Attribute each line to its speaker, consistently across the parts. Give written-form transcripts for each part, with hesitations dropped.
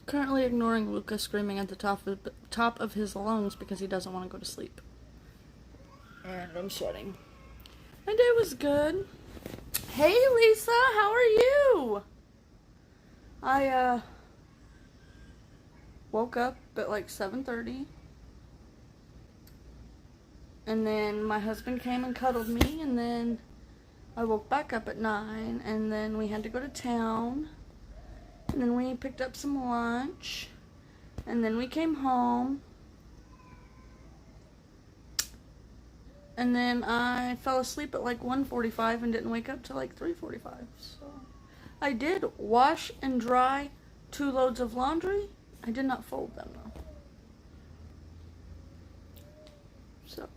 Speaker 1: Currently ignoring Lucas screaming at the top of his lungs because he doesn't want to go to sleep. And I'm sweating. My day was good. Hey Lisa, how are you? I woke up at like 7:30. And then my husband came and cuddled me, and then I woke back up at 9, and then we had to go to town. And then we picked up some lunch, and then we came home. And then I fell asleep at like 1:45 and didn't wake up till like 3:45. So I did wash and dry 2 loads of laundry. I did not fold them though. So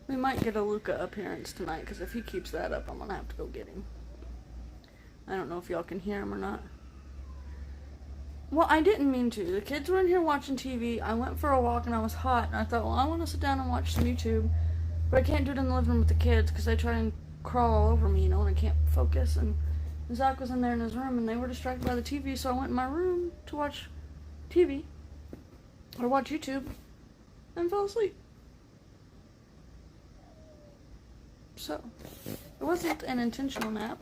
Speaker 1: we might get a Luca appearance tonight, because if he keeps that up, I'm gonna have to go get him. I don't know if y'all can hear him or not. Well, I didn't mean to. The kids were in here watching TV. I went for a walk and I was hot, and I thought, well, I want to sit down and watch some YouTube, but I can't do it in the living room with the kids because they try and crawl all over me, and I can't focus. And Zach was in there in his room, and they were distracted by the TV, so I went in my room to watch TV or watch YouTube and fell asleep. So it wasn't an intentional nap.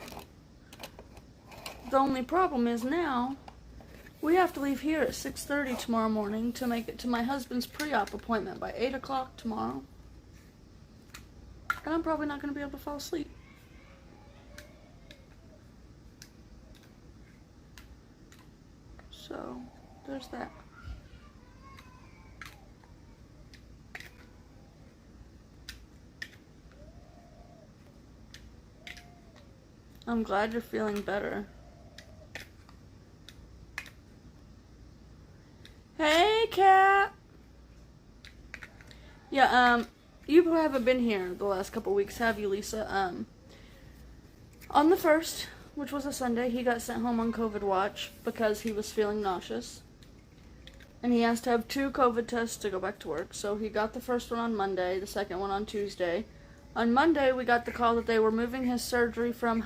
Speaker 1: The only problem is now we have to leave here at 6:30 tomorrow morning to make it to my husband's pre-op appointment by 8 o'clock tomorrow. And I'm probably not going to be able to fall asleep. So, there's that. I'm glad you're feeling better. Hey, Kat! Yeah, you haven't been here the last couple weeks, have you, Lisa? On the 1st, which was a Sunday, he got sent home on COVID watch because he was feeling nauseous. And he has to have 2 COVID tests to go back to work. So he got the first one on Monday, the second one on Tuesday. On Monday, we got the call that they were moving his surgery from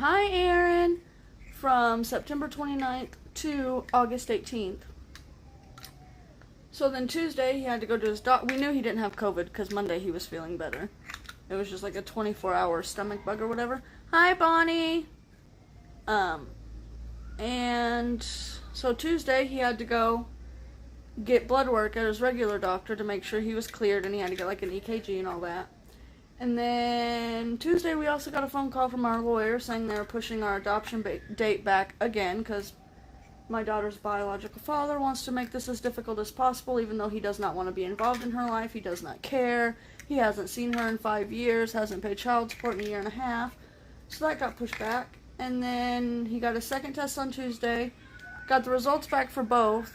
Speaker 1: September 29th to August 18th. So then Tuesday, he had to go to his doctor. We knew he didn't have COVID because Monday he was feeling better. It was just like a 24-hour stomach bug or whatever. Hi, Bonnie! And so Tuesday, he had to go get blood work at his regular doctor to make sure he was cleared, and he had to get like an EKG and all that. And then Tuesday, we also got a phone call from our lawyer saying they were pushing our adoption date back again because my daughter's biological father wants to make this as difficult as possible, even though he does not want to be involved in her life. He does not care. He hasn't seen her in 5 years, hasn't paid child support in a year and a half. So that got pushed back. And then he got a second test on Tuesday, got the results back for both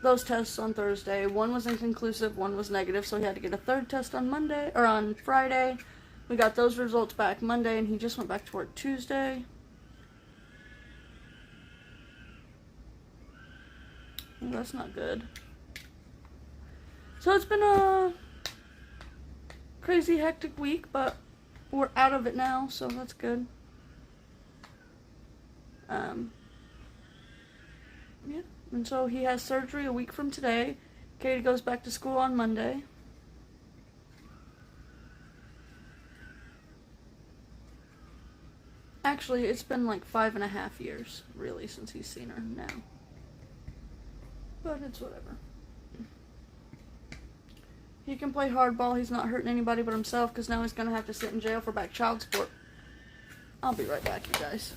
Speaker 1: those tests on Thursday. One was inconclusive, one was negative, so he had to get a third test on Friday. We got those results back Monday, and he just went back to work Tuesday. Well, that's not good. So it's been a crazy, hectic week, but we're out of it now, so that's good. Yeah. And so he has surgery a week from today. Katie goes back to school on Monday. Actually, it's been like 5.5 years, really, since he's seen her now. But it's whatever. He can play hardball. He's not hurting anybody but himself, because now he's going to have to sit in jail for back child support. I'll be right back, you guys.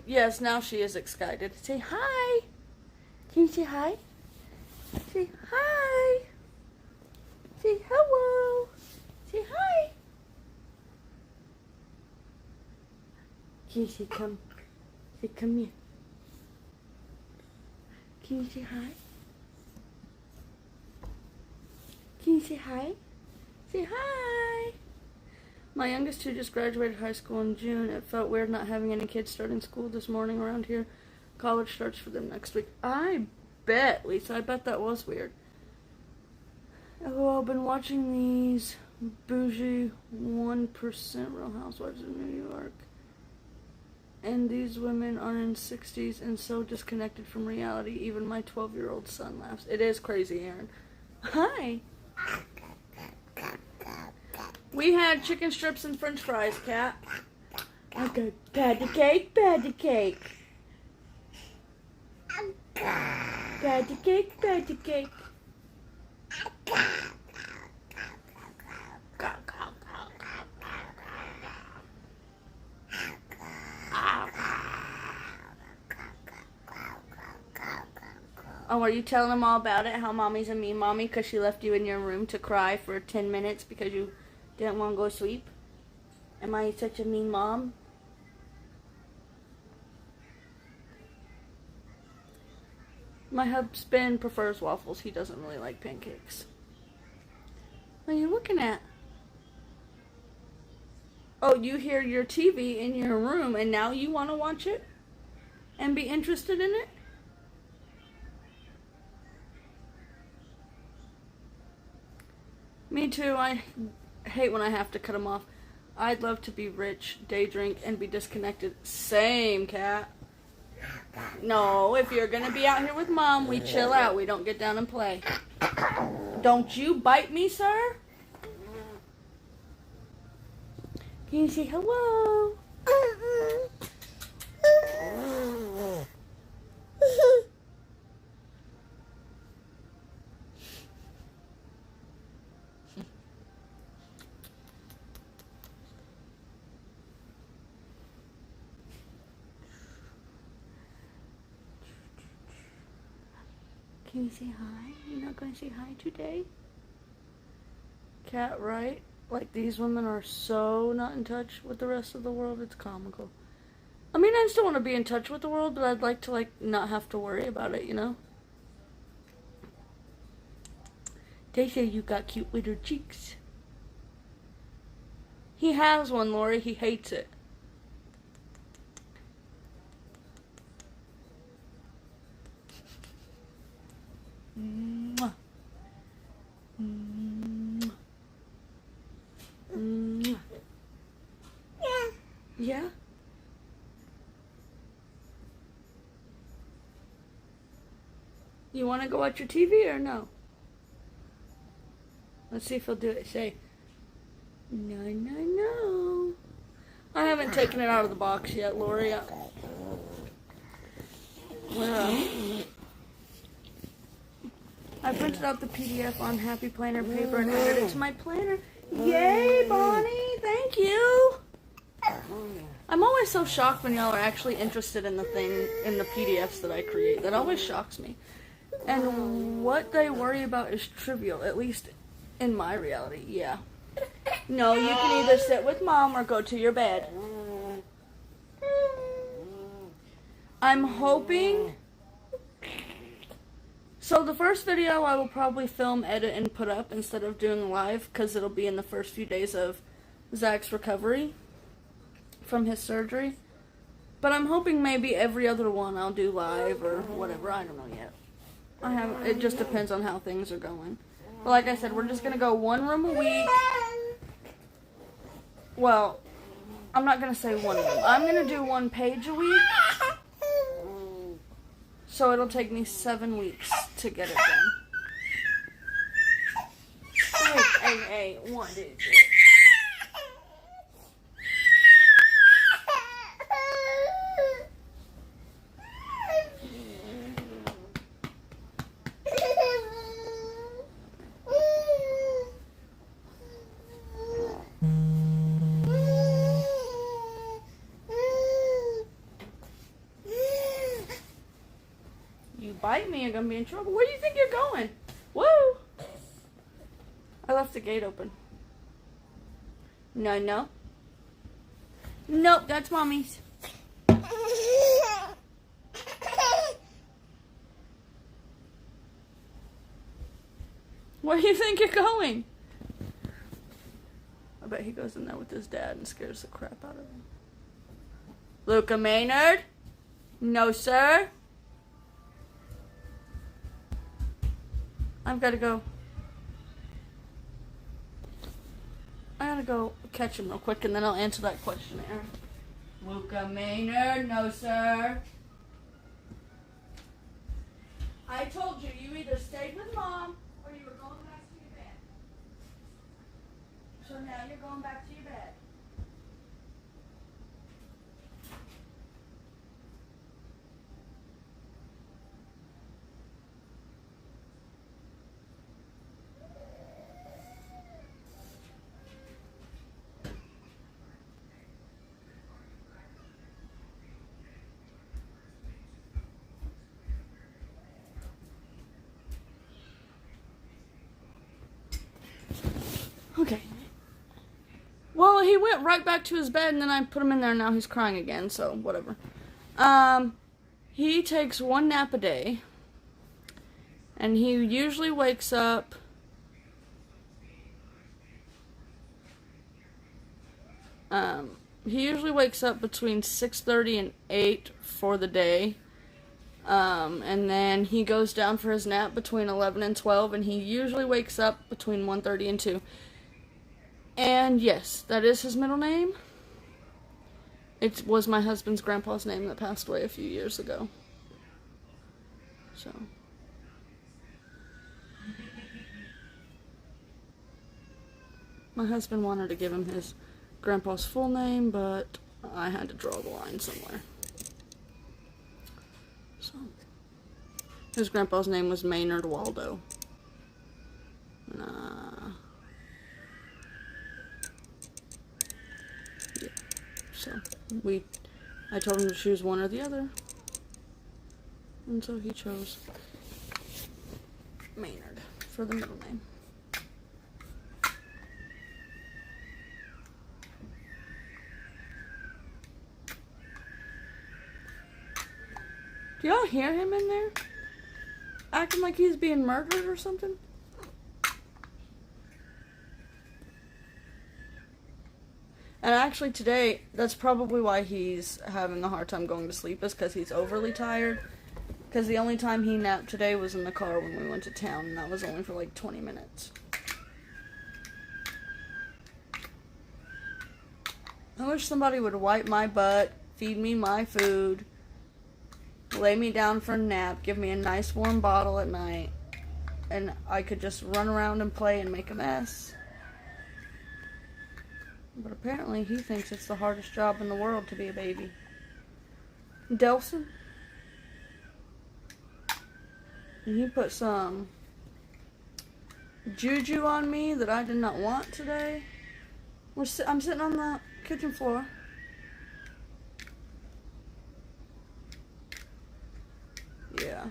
Speaker 1: Yes, now she is excited. Say hi. Can you say hi? Say hi. Say hello. Say hi. Can you say come? Say come here. Can you say hi? Can you say hi? Say hi. My youngest two just graduated high school in June. It felt weird not having any kids starting school this morning around here. College starts for them next week. I bet, Lisa. I bet that was weird. Oh, I've been watching these bougie 1% Real Housewives of New York. And these women are in 60s and so disconnected from reality. Even my 12-year-old son laughs. It is crazy, Aaron. Hi. We had chicken strips and french fries, Cat. Okay, patty cake, patty cake. Patty cake, patty cake. Oh, are you telling them all about it? How mommy's a mean mommy because she left you in your room to cry for 10 minutes because you didn't want to go to sleep? Am I such a mean mom? My husband prefers waffles. He doesn't really like pancakes. What are you looking at? Oh, you hear your TV in your room and now you want to watch it and be interested in it? Me too. I hate when I have to cut them off. I'd love to be rich, day drink, and be disconnected. Same, Cat. No, if you're going to be out here with Mom, we chill out. We don't get down and play. Don't you bite me, sir? Can you say hello? Can you say hi? You're not going to say hi today? Cat, right? Like, these women are so not in touch with the rest of the world, it's comical. I mean, I still want to be in touch with the world, but I'd like to, like, not have to worry about it, you know? They say you got cute little cheeks. He has one, Lori. He hates it. Mwah. Mwah. Mwah. Yeah? You want to go watch your TV or no? Let's see if he'll do it. Say, no, no, no. I haven't taken it out of the box yet, Lori. I printed out the PDF on Happy Planner paper and added it to my planner. Yay, Bonnie! Thank you! I'm always so shocked when y'all are actually interested in the PDFs that I create. That always shocks me. And what they worry about is trivial, at least in my reality, yeah. No, you can either sit with Mom or go to your bed. I'm hoping... So the first video I will probably film, edit, and put up instead of doing live because it'll be in the first few days of Zach's recovery from his surgery. But I'm hoping maybe every other one I'll do live or whatever. I don't know yet. It just depends on how things are going. But like I said, we're just going to go one room a week. Well, I'm not going to say one room. I'm going to do one page a week. So it'll take me 7 weeks to get it done. Hey, 1, 2, 3. bite me, you're gonna be in trouble. Where do you think you're going? Woo! I left the gate open. No, no. Nope, that's Mommy's. Where do you think you're going? I bet he goes in there with his dad and scares the crap out of him. Luca Maynard? No, sir. I've got to go. I gotta go catch him real quick and then I'll answer that questionnaire. Luca Maynard? No, sir. I told you, you either stayed with Mom or you were going back to your bed. So now you're going back to your bed. Okay. Well, he went right back to his bed and then I put him in there and now he's crying again, so whatever. He takes one nap a day and he usually wakes up between 6:30 and 8 for the day. And then he goes down for his nap between 11 and 12 and he usually wakes up between 1:30 and 2. And yes, that is his middle name. It was my husband's grandpa's name that passed away a few years ago. So. My husband wanted to give him his grandpa's full name, but I had to draw the line somewhere. So. His grandpa's name was Maynard Waldo. Yeah. So, I told him to choose one or the other. And so he chose Maynard for the middle name. Do y'all hear him in there? Acting like he's being murdered or something? And actually today, that's probably why he's having a hard time going to sleep, is because he's overly tired. Because the only time he napped today was in the car when we went to town, and that was only for like 20 minutes. I wish somebody would wipe my butt, feed me my food, lay me down for a nap, give me a nice warm bottle at night, and I could just run around and play and make a mess. But apparently he thinks it's the hardest job in the world to be a baby. Delson? And he put some juju on me that I did not want today. I'm sitting on the kitchen floor. Yeah.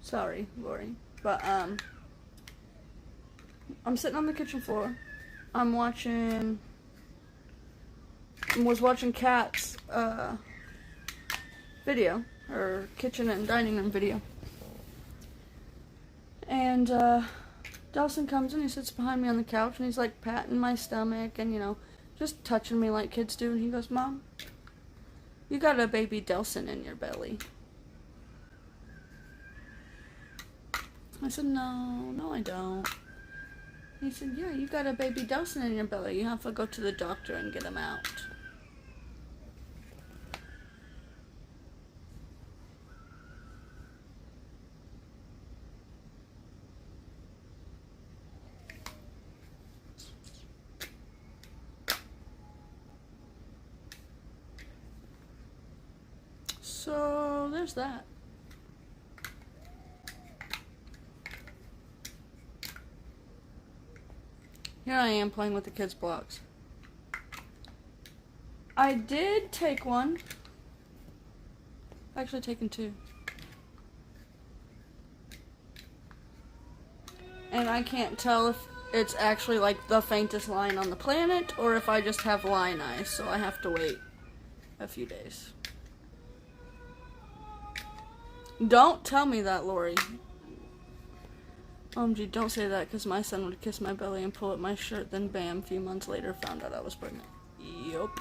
Speaker 1: Sorry, Lori. But, I'm sitting on the kitchen floor. Was watching Kat's, video. Her kitchen and dining room video. And, Delson comes in, he sits behind me on the couch, and he's, like, patting my stomach and, you know, just touching me like kids do. And he goes, "Mom, you got a baby Delson in your belly." I said, no, I don't. He said, "Yeah, you got a baby Delson in your belly. You have to go to the doctor and get him out." So, there's that. Here I am playing with the kids' blocks. I did take one I've actually taken 2. And I can't tell if it's actually like the faintest line on the planet or if I just have line eyes, so I have to wait a few days. Don't tell me that, Lori. OMG, don't say that, because my son would kiss my belly and pull at my shirt, then bam, a few months later found out I was pregnant. Yup.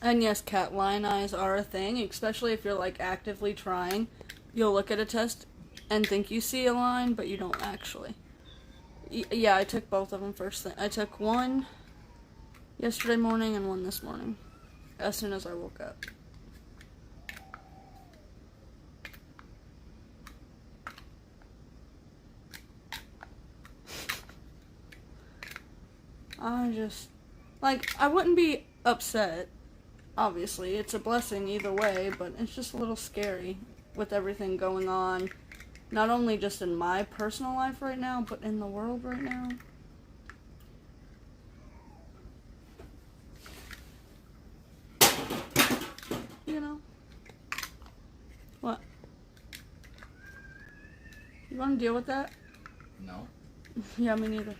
Speaker 1: And yes, cat line eyes are a thing, especially if you're like actively trying. You'll look at a test and think you see a line, but you don't actually. Yeah, I took both of them first thing. I took one yesterday morning and one this morning, as soon as I woke up. I wouldn't be upset. Obviously, it's a blessing either way, but it's just a little scary with everything going on. Not only just in my personal life right now, but in the world right now. You know? What? You want to deal with that?
Speaker 2: No.
Speaker 1: Yeah, me neither.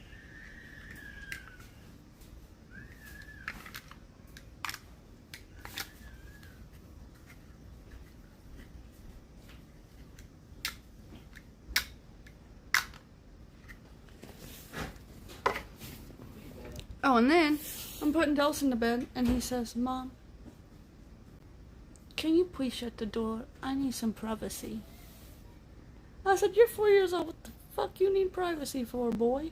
Speaker 1: Oh, and then I'm putting Delson to bed, and he says, Mom, can you please shut the door? I need some privacy. I said, you're 4 years old. What the fuck you need privacy for, boy?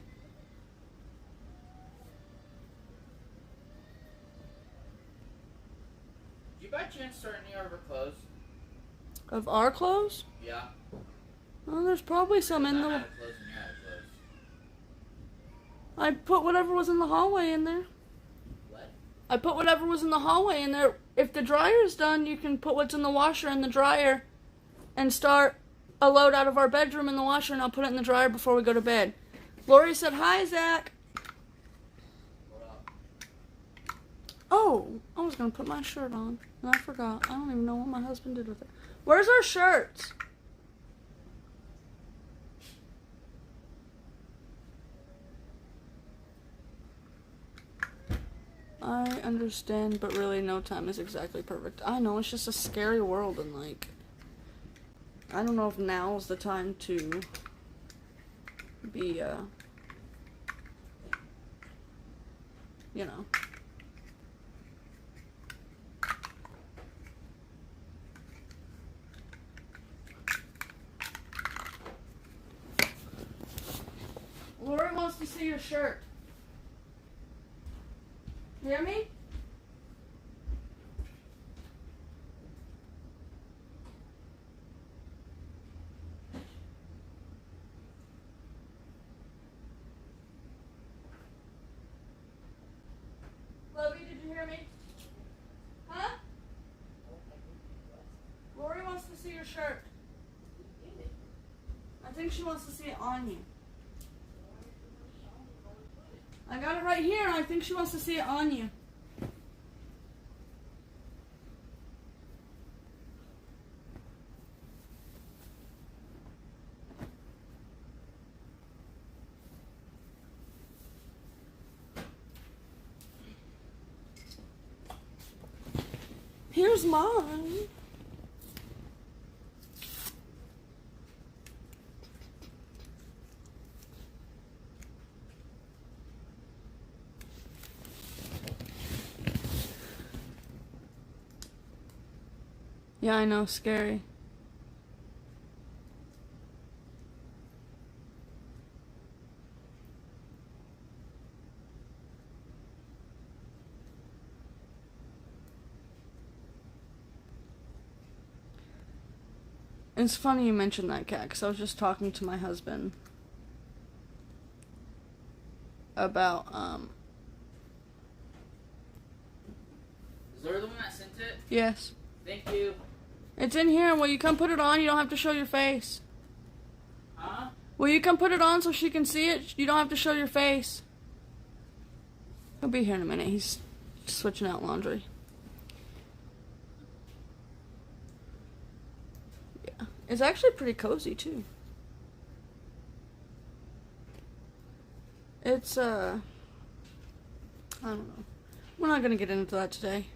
Speaker 2: Did you by chance start any of our clothes?
Speaker 1: Of our clothes?
Speaker 2: Yeah.
Speaker 1: Well, there's probably some in
Speaker 2: I
Speaker 1: the...
Speaker 2: had clothes and you had clothes.
Speaker 1: I put whatever was in the hallway in there.
Speaker 2: What?
Speaker 1: I put whatever was in the hallway in there. If the dryer's done, you can put what's in the washer in the dryer and start a load out of our bedroom in the washer, and I'll put it in the dryer before we go to bed. Lori said, hi, Zach.
Speaker 2: What up?
Speaker 1: Oh, I was going to put my shirt on, and I forgot. I don't even know what my husband did with it. Where's our shirts? I understand, but really no time is exactly perfect. I know, it's just a scary world, and like, I don't know if now is the time to be, you know. Lori wants to see your shirt. Hear me? Lovey, did you hear me? Huh? Lori wants to see your shirt. I think she wants to see it on you. I got it right here, and I think she wants to see it on you. Here's mine. Yeah, I know, scary. It's funny you mentioned that, Kat, because I was just talking to my husband about,
Speaker 2: Is Laura the one that sent it?
Speaker 1: yes.
Speaker 2: Thank you.
Speaker 1: It's in here. Will you come put it on? You don't have to show your face.
Speaker 2: Huh?
Speaker 1: Will you come put it on so she can see it? You don't have to show your face. He'll be here in a minute. He's switching out laundry. Yeah. It's actually pretty cozy, too. It's, I don't know. We're not going to get into that today.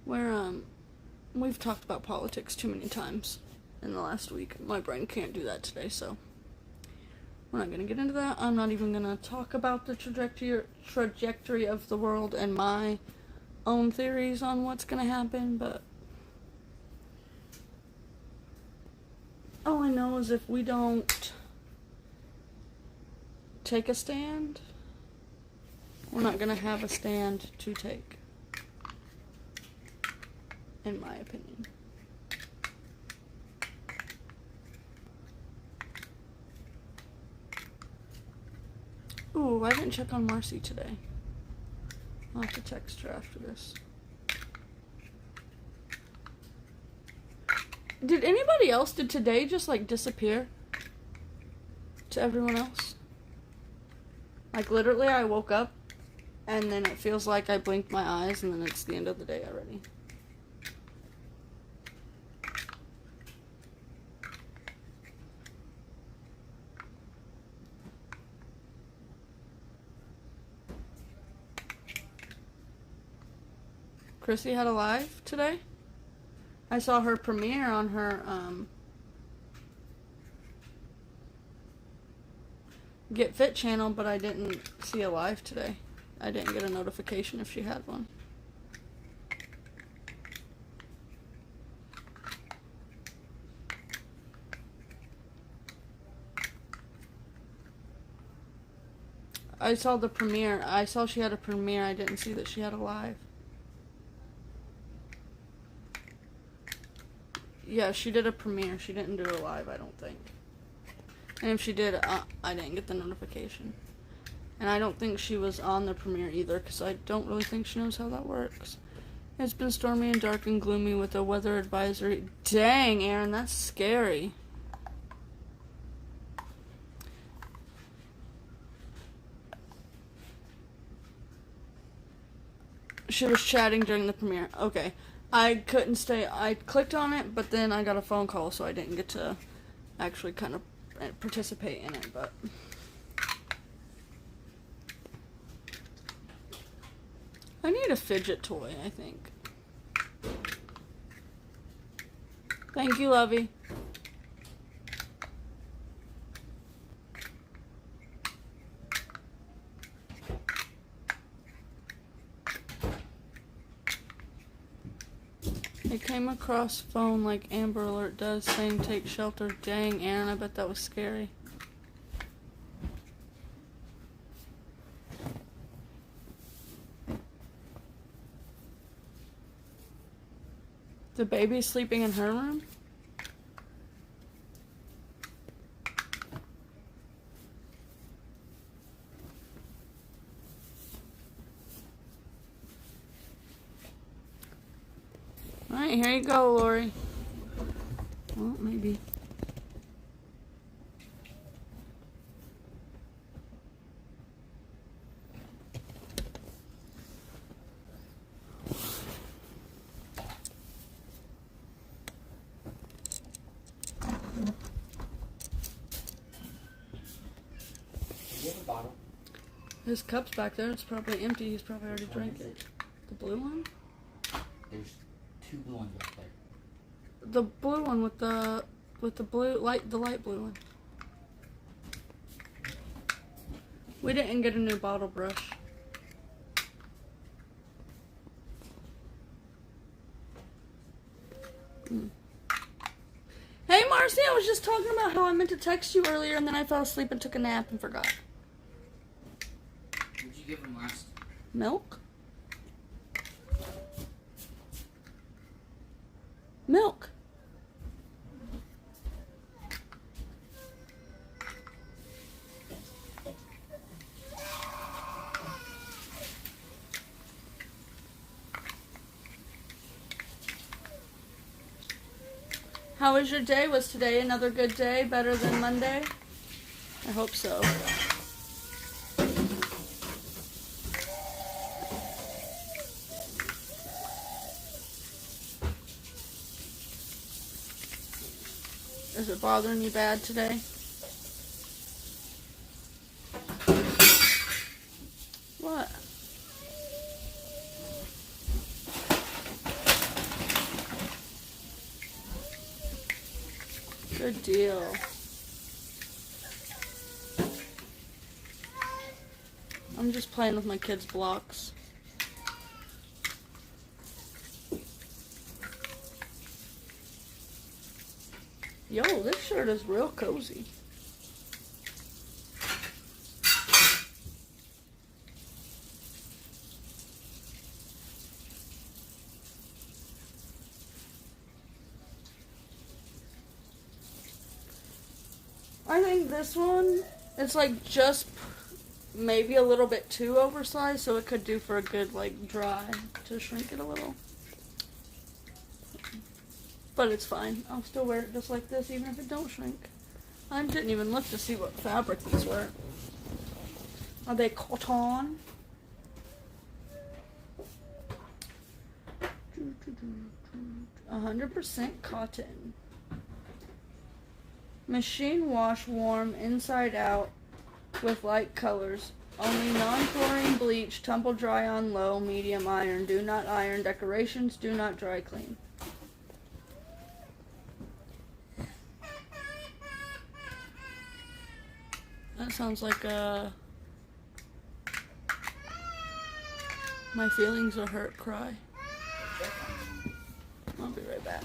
Speaker 1: We've talked about politics too many times in the last week. My brain can't do that today, so we're not going to get into that. I'm not even going to talk about the trajectory of the world and my own theories on what's going to happen, but all I know is if we don't take a stand, we're not going to have a stand to take, in my opinion. Ooh, I didn't check on Marcy today. I'll have to text her after this. Did anybody else, did today just like disappear to everyone else? Like literally I woke up and then it feels like I blinked my eyes and then it's the end of the day already. Chrissy had a live today. I saw her premiere on her Get Fit channel, but I didn't see a live today. I didn't get a notification if she had one. I saw the premiere. I saw she had a premiere. I didn't see that she had a live. Yeah, she did a premiere. She didn't do a live, I don't think. And if she did, I didn't get the notification. And I don't think she was on the premiere either, because I don't really think she knows how that works. It's been stormy and dark and gloomy with a weather advisory. Dang, Aaron, that's scary. She was chatting during the premiere. Okay. I couldn't stay. I clicked on it, but then I got a phone call, so I didn't get to actually kind of participate in it, but I need a fidget toy, I think. Thank you, Lovey. It came across phone like Amber Alert does, saying take shelter. Dang, Aaron, I bet that was scary. The baby's sleeping in her room? Alright, here you go, Lori. Well, maybe.
Speaker 2: Do you have a bottle?
Speaker 1: His cup's back there. It's probably empty. He's probably already drank it. The blue one?
Speaker 2: There's two blue ones back there.
Speaker 1: The blue one with the blue light, the light blue one. We didn't get a new bottle brush. Hey Marcy, I was just talking about how I meant to text you earlier and then I fell asleep and took a nap and forgot.
Speaker 2: What did you give him last?
Speaker 1: Milk? Milk. How was your day? Was today another good day? Better than Monday? I hope so. Is it bothering you bad today? What? Good deal. I'm just playing with my kids' blocks. Yo, this shirt is real cozy. I think this one, it's like just maybe a little bit too oversized, so it could do for a good like dry to shrink it a little. But it's fine. I'll still wear it just like this, even if it don't shrink. I didn't even look to see what fabric these were. Are they cotton? 100% cotton. Machine wash warm inside out with light colors. Only non-chlorine bleach, tumble dry on low, medium iron. Do not iron decorations, do not dry clean. That sounds like my feelings are hurt cry. I'll be right back.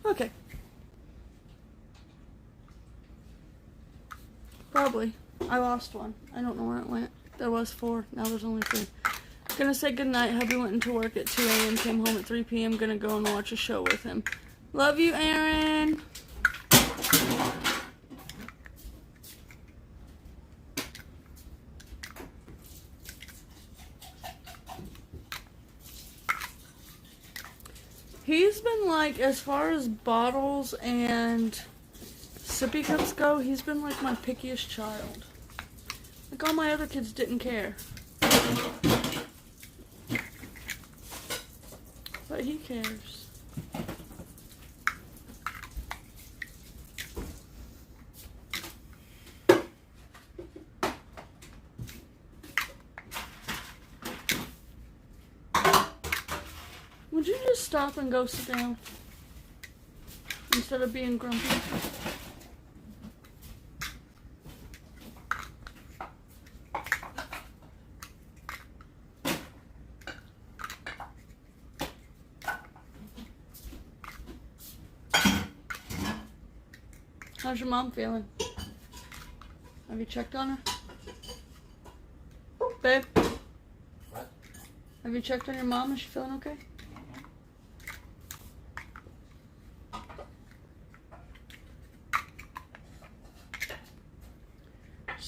Speaker 1: Okay. Probably. I lost one. I don't know where it went. There was 4. Now there's only 3. Gonna say goodnight. Hubby went into work at 2 a.m. Came home at 3 p.m. Gonna go and watch a show with him. Love you, Aaron. He's been like, as far as bottles and sippy cups go, he's been like my pickiest child. Like all my other kids didn't care. But he cares. Would you just stop and go sit down? Instead of being grumpy? How's your mom feeling? Have you checked on her? Babe?
Speaker 2: What?
Speaker 1: Have you checked on your mom? Is she feeling okay?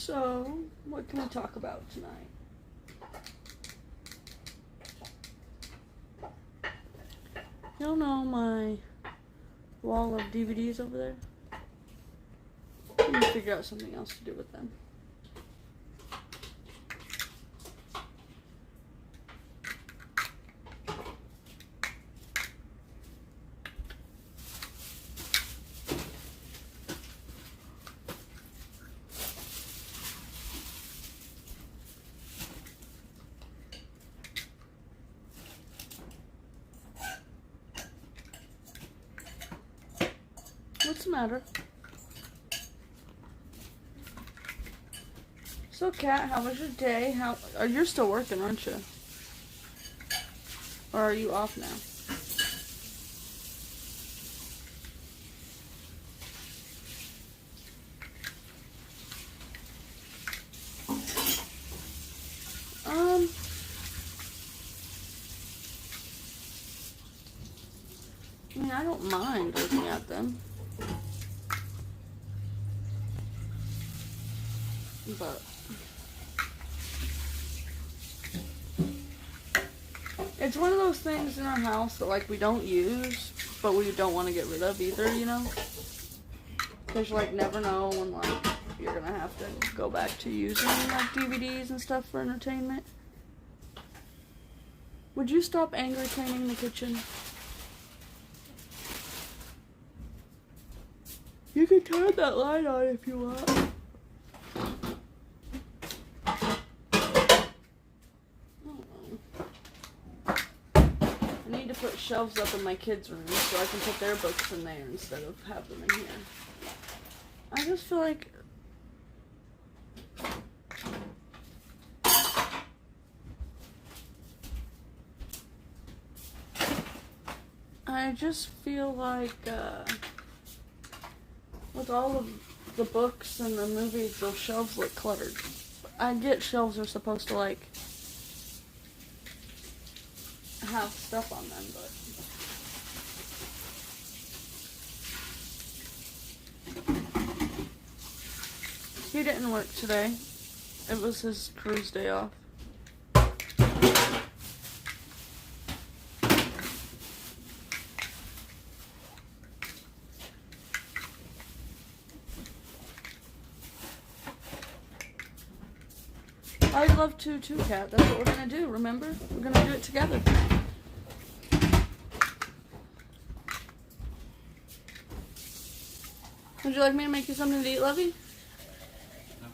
Speaker 1: So, what can we talk about tonight? Y'all know my wall of DVDs over there? I'm gonna figure out something else to do with them. What's the matter? So, Kat, how was your day? You're still working, aren't you? Or are you off now? I mean, I don't mind looking at them. But it's one of those things in our house that, like, we don't use, but we don't want to get rid of either, you know? Because you, like, never know when, like, you're going to have to go back to using, like, DVDs and stuff for entertainment. Would you stop angry cleaning the kitchen? You can turn that light on if you want. I need to put shelves up in my kids' room so I can put their books in there instead of have them in here. I just feel like with all of the books and the movies, those shelves look cluttered. I get shelves are supposed to, like, have stuff on them, but he didn't work today. It was his cruise day off. I'd love to too, Kat. That's what we're gonna do, remember? We're gonna do it together. Would you like me to make you something to eat, Lovey? No.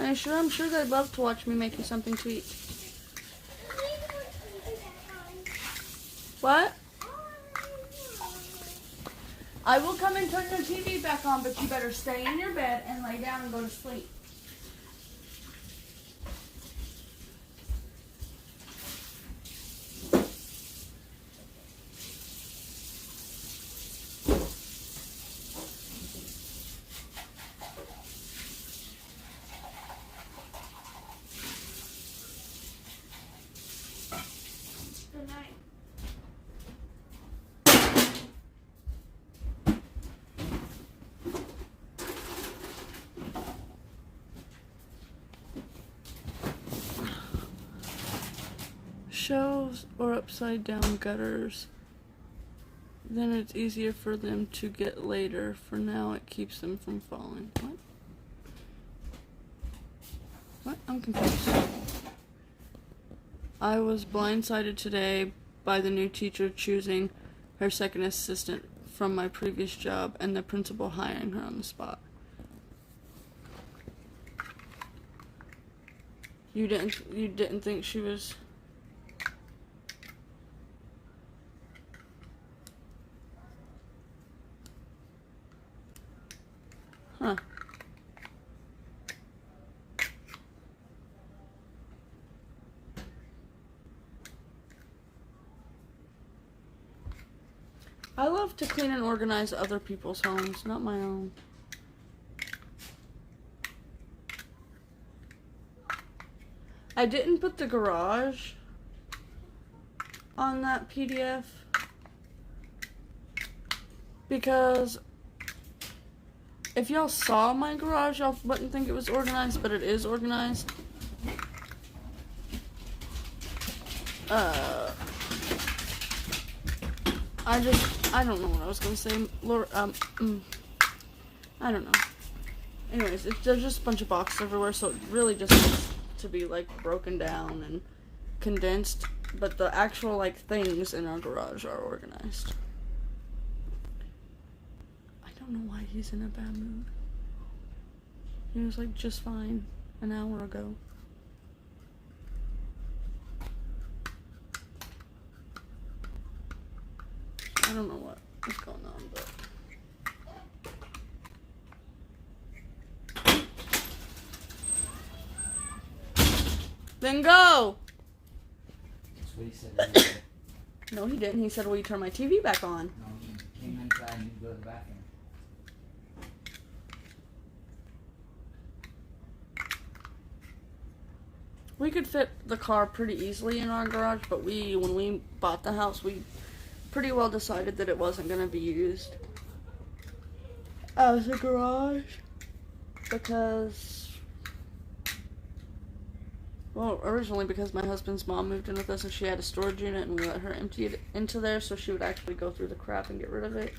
Speaker 1: Are you sure? I'm sure they'd love to watch me make you something to eat. What? I will come and turn your TV back on, but you better stay in your bed and lay down and go to sleep. Good night. Shelves or upside down gutters, then it's easier for them to get later. For now, it keeps them from falling. What? I'm confused. I was blindsided today by the new teacher choosing her second assistant from my previous job and the principal hiring her on the spot. You didn't think she was... Huh. I love to clean and organize other people's homes, not my own. I didn't put the garage on that PDF because If y'all saw my garage, y'all wouldn't think it was organized, but it is organized. I don't know what I was gonna say. I don't know. Anyways, there's just a bunch of boxes everywhere, so it really just needs to be, like, broken down and condensed. But the actual, like, things in our garage are organized. I don't know why he's in a bad mood. He was, like, just fine an hour ago. I don't know what is going on, but... Then go!
Speaker 2: That's what he said.
Speaker 1: No, he didn't. He said, will you turn my TV back on?
Speaker 2: No, he came inside and he'd go to the bathroom.
Speaker 1: We could fit the car pretty easily in our garage, but when we bought the house, we pretty well decided that it wasn't going to be used as a garage because, well, originally because my husband's mom moved in with us and she had a storage unit and we let her empty it into there so she would actually go through the crap and get rid of it.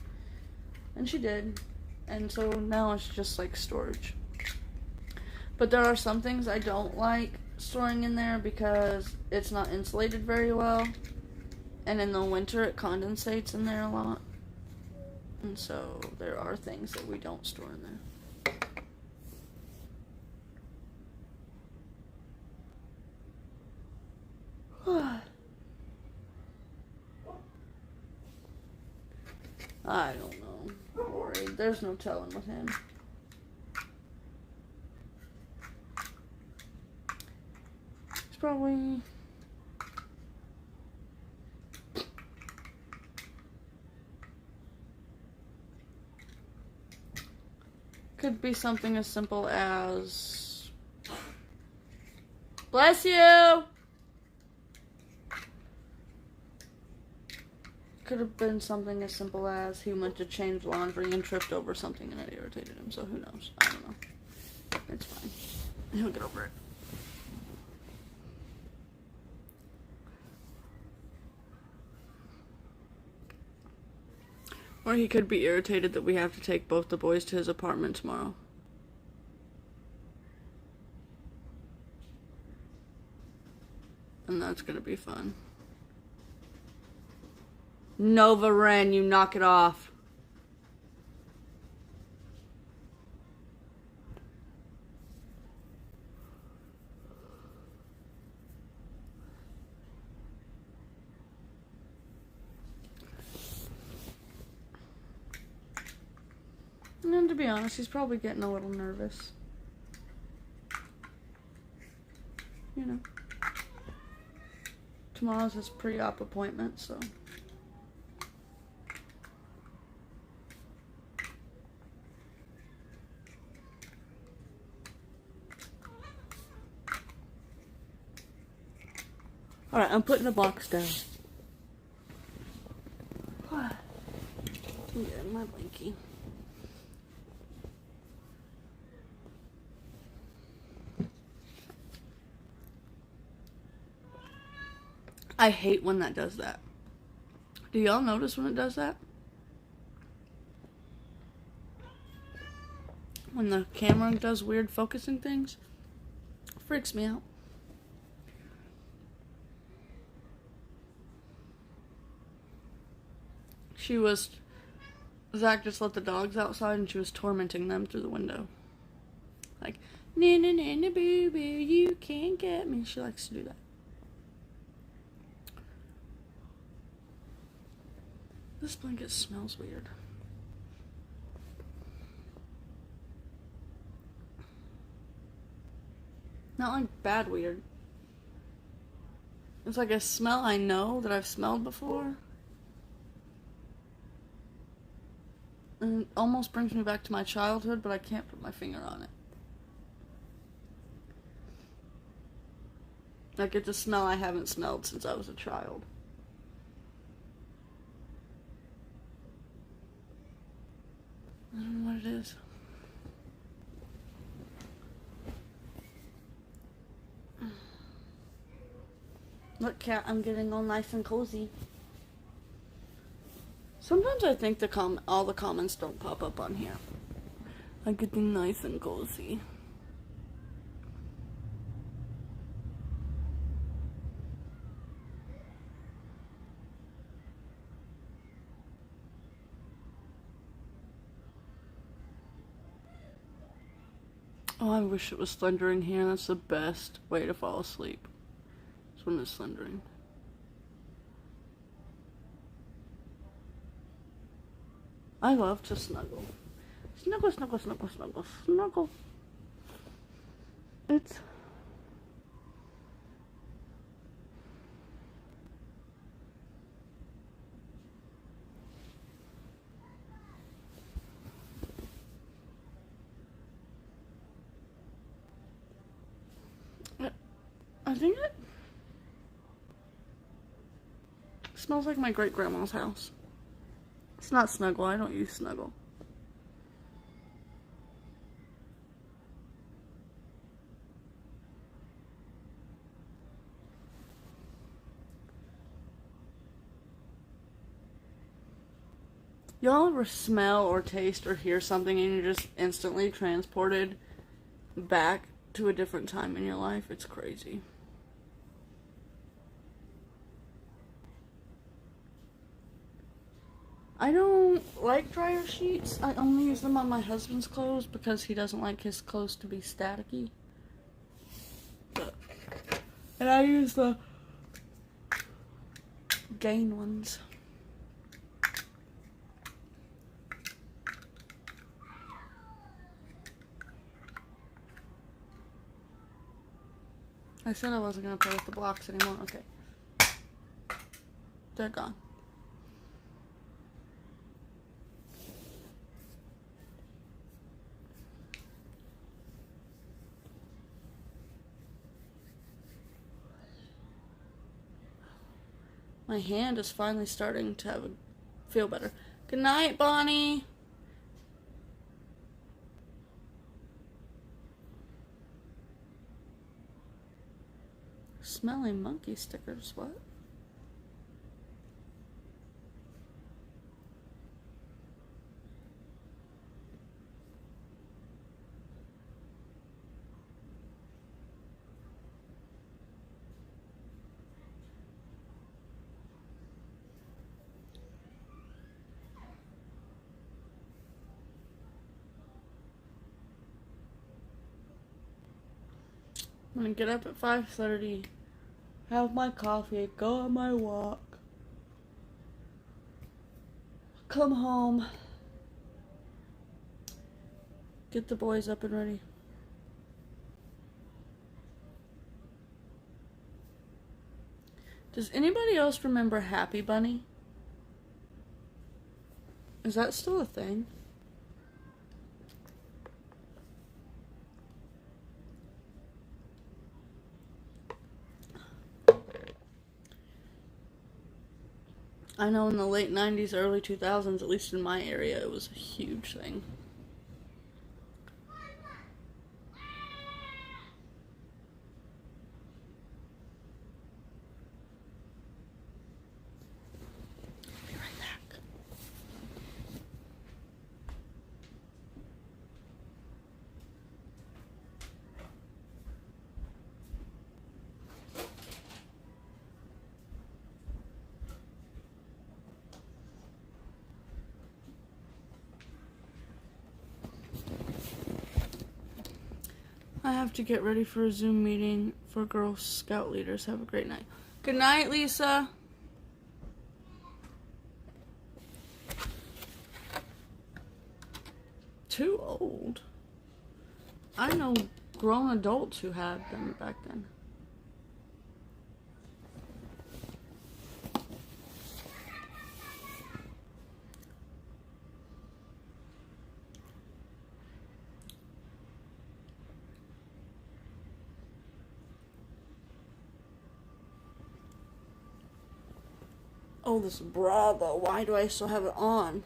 Speaker 1: And she did. And so now it's just like storage. But there are some things I don't like storing in there because it's not insulated very well. And in the winter it condensates in there a lot. And so there are things that we don't store in there. I don't know. I'm worried. There's no telling with him. He's probably... Could be something as simple as... Bless you! Could have been something as simple as he went to change laundry and tripped over something and it irritated him, so who knows? I don't know. It's fine. He'll get over it. Or he could be irritated that we have to take both the boys to his apartment tomorrow. And that's gonna be fun. Nova Ren, you knock it off. And to be honest, he's probably getting a little nervous. You know. Tomorrow's his pre-op appointment, so... Alright, I'm putting the box down. I'm getting my blankie. I hate when that does that. Do y'all notice when it does that? When the camera does weird focusing things? Freaks me out. Zach just let the dogs outside and she was tormenting them through the window. Like, na na na na boo boo, you can't get me. She likes to do that. This blanket smells weird. Not like bad weird. It's like a smell I know that I've smelled before. And it almost brings me back to my childhood, but I can't put my finger on it. Like, it's a smell I haven't smelled since I was a child. I don't know what it is. Look, cat, I'm getting all nice and cozy. Sometimes I think all the comments don't pop up on here. I'm getting nice and cozy. Oh, I wish it was thundering here. That's the best way to fall asleep. It's when it's thundering. I love to snuggle. Snuggle, snuggle, snuggle, snuggle, snuggle. It's... I think it smells like my great-grandma's house. It's not Snuggle. I don't use Snuggle. Y'all ever smell or taste or hear something and you're just instantly transported back to a different time in your life? It's crazy. I don't like dryer sheets. I only use them on my husband's clothes because he doesn't like his clothes to be staticky. And I use the Gain ones. I said I wasn't going to play with the blocks anymore. Okay. They're gone. My hand is finally starting to feel better. Good night, Bonnie. Smelling monkey stickers, what? I'm gonna get up at 5:30, have my coffee, go on my walk, come home, get the boys up and ready. Does anybody else remember Happy Bunny? Is that still a thing? I know in the late 90s, early 2000s, at least in my area, it was a huge thing. Be right back. I have to get ready for a Zoom meeting for Girl Scout leaders. Have a great night. Good night, Lisa. Too old. I know grown adults who had them back then. Oh, this bra though. Why do I still have it on?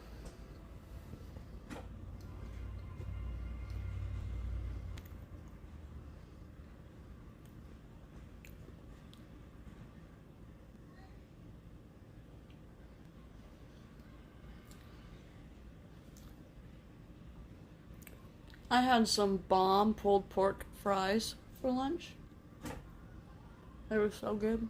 Speaker 1: I had some bomb pulled pork fries for lunch. They were so good.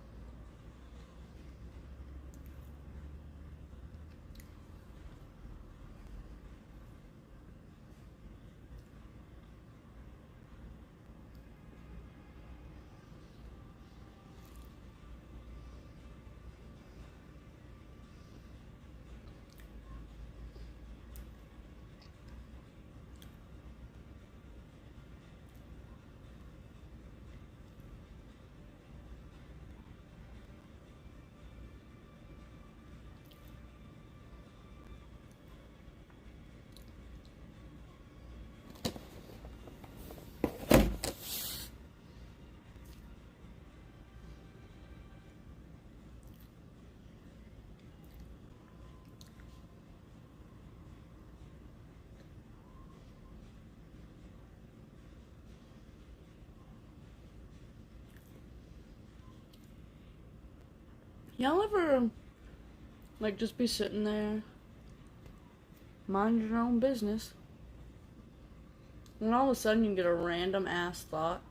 Speaker 1: Y'all ever, like, just be sitting there, mind your own business, and all of a sudden you get a random ass thought?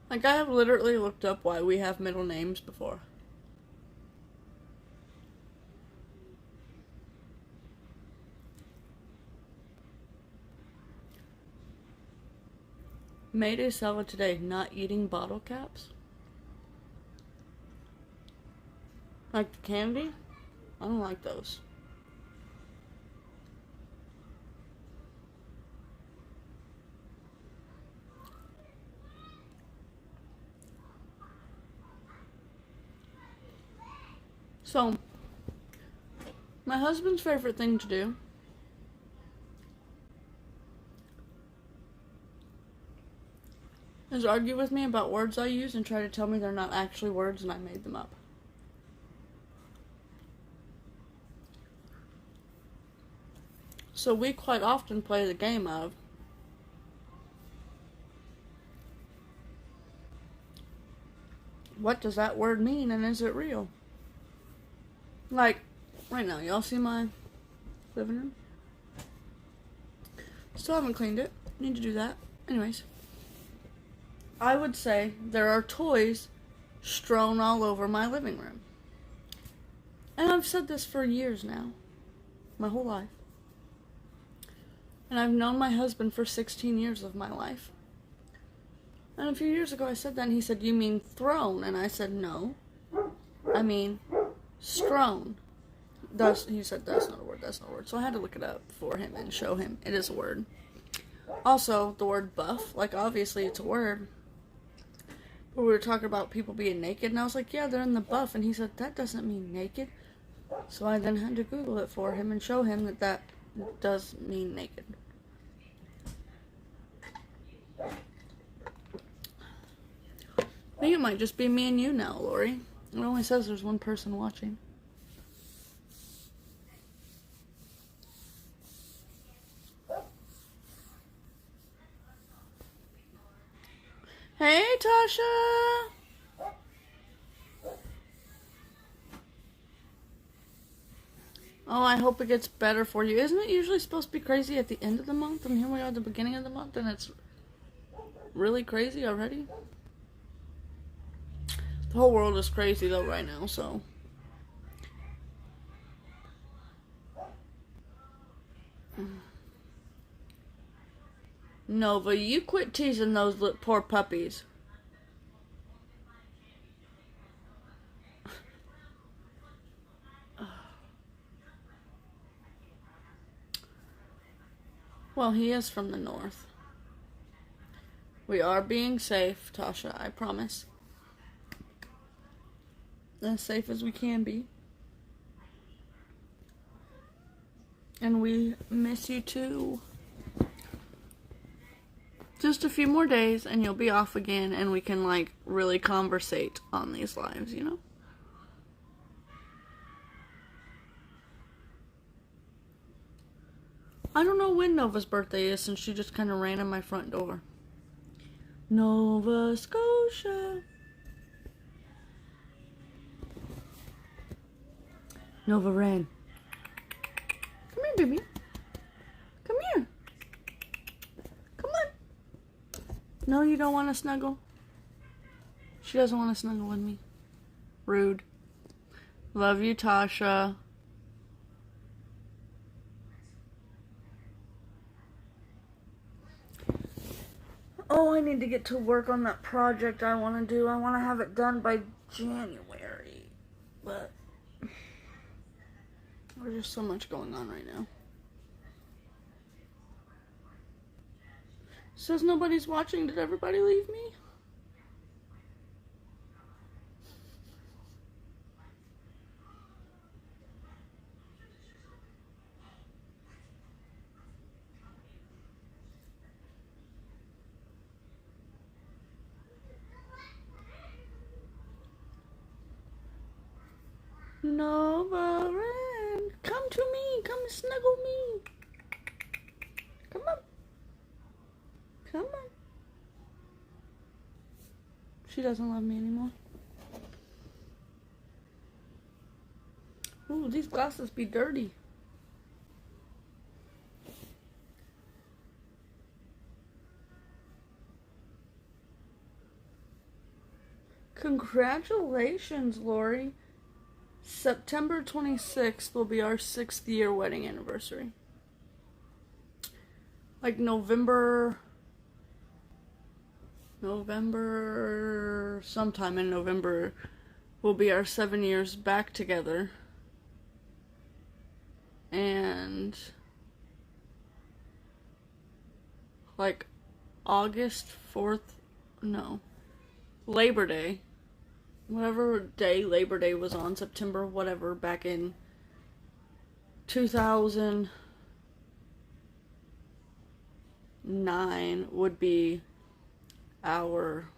Speaker 1: Like, I have literally looked up why we have middle names before. Made a salad today, not eating bottle caps. Like the candy? I don't like those. So, my husband's favorite thing to do is argue with me about words I use and try to tell me they're not actually words and I made them up. So we quite often play the game of, what does that word mean and is it real? Like, right now, y'all see my living room? Still haven't cleaned it. Need to do that. Anyways. I would say there are toys strewn all over my living room. And I've said this for years now. My whole life. And I've known my husband for 16 years of my life. And a few years ago I said that and he said, "You mean thrown?" And I said, "No. I mean strown." He said, "That's not a word, that's not a word." So I had to look it up for him and show him it is a word. Also, the word buff, like obviously it's a word. But we were talking about people being naked, and I was like, "Yeah, they're in the buff." And he said, "That doesn't mean naked." So I then had to Google it for him and show him that that does mean naked. I think it might just be me and you now, Lori. It only says there's one person watching. Hey, Tasha! Oh, I hope it gets better for you. Isn't it usually supposed to be crazy at the end of the month? And here we are at the beginning of the month, and it's really crazy already. The whole world is crazy, though, right now, so. Nova, you quit teasing those poor puppies. Well, he is from the north. We are being safe, Tasha, I promise. As safe as we can be. And we miss you too. Just a few more days and you'll be off again and we can like really conversate on these lives, you know? I don't know when Nova's birthday is since she just kind of ran in my front door. Nova Scotia. Nova ran. baby. Come here. Come on. No, you don't want to snuggle? She doesn't want to snuggle with me. Rude. Love you, Tasha. Oh, I need to get to work on that project I want to do. I want to have it done by January. But there's just so much going on right now. Says nobody's watching. Did everybody leave me? Nova Ren, come to me. Come snuggle me. Come on. Come on. She doesn't love me anymore. Ooh, these glasses be dirty. Congratulations, Lori. September 26th will be our 6th year wedding anniversary. Like November, sometime in November will be our 7 years back together. And like August 4th, no, Labor Day. Whatever day Labor Day was on, September, whatever, back in 2009 would be our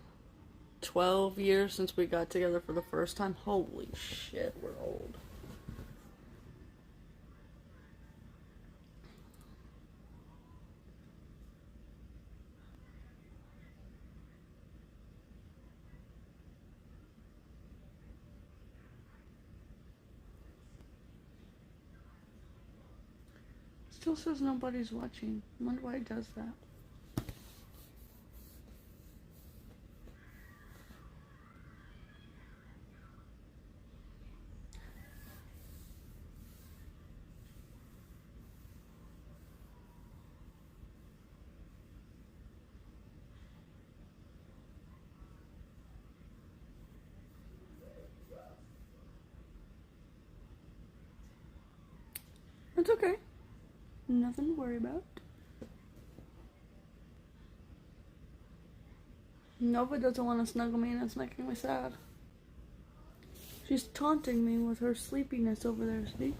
Speaker 1: 12 years since we got together for the first time. Holy shit, we're old. Still says nobody's watching. I wonder why it does that. It's okay. Nothing to worry about. Nova doesn't want to snuggle me, and it's making me sad. She's taunting me with her sleepiness over there, see?